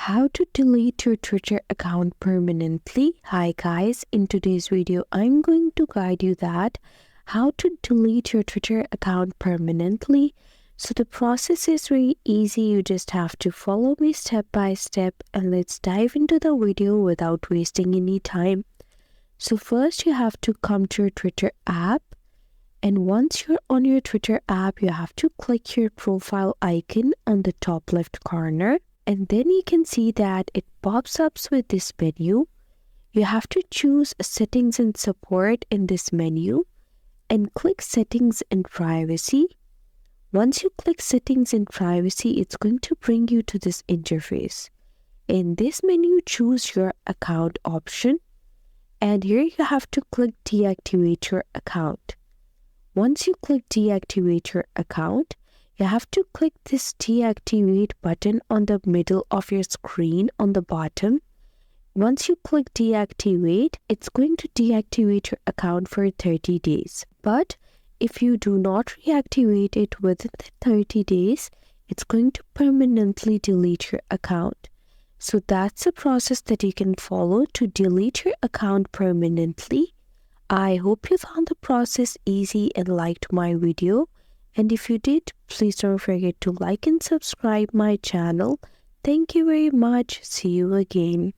How to delete your Twitter account permanently. Hi guys, in today's video I'm going to guide you that how to delete your Twitter account permanently. So the process is very easy. You just have to follow me step by step, and let's dive into the video without wasting any time. So first you have to come to your Twitter app, and once you're on your Twitter app, you have to click your profile icon on the top left corner. And then you can see that it pops up with this menu. You have to choose Settings and Support in this menu and click Settings and Privacy. Once you click Settings and Privacy, it's going to bring you to this interface. In this menu, choose your account option, and here you have to click Deactivate your account. Once you click Deactivate your account, you have to click this Deactivate button on the middle of your screen on the bottom. Once you click Deactivate, it's going to deactivate your account for 30 days. But if you do not reactivate it within the 30 days, it's going to permanently delete your account. So that's a process that you can follow to delete your account permanently. I hope you found the process easy and liked my video. And if you did, please don't forget to like and subscribe my channel. Thank you very much. See you again.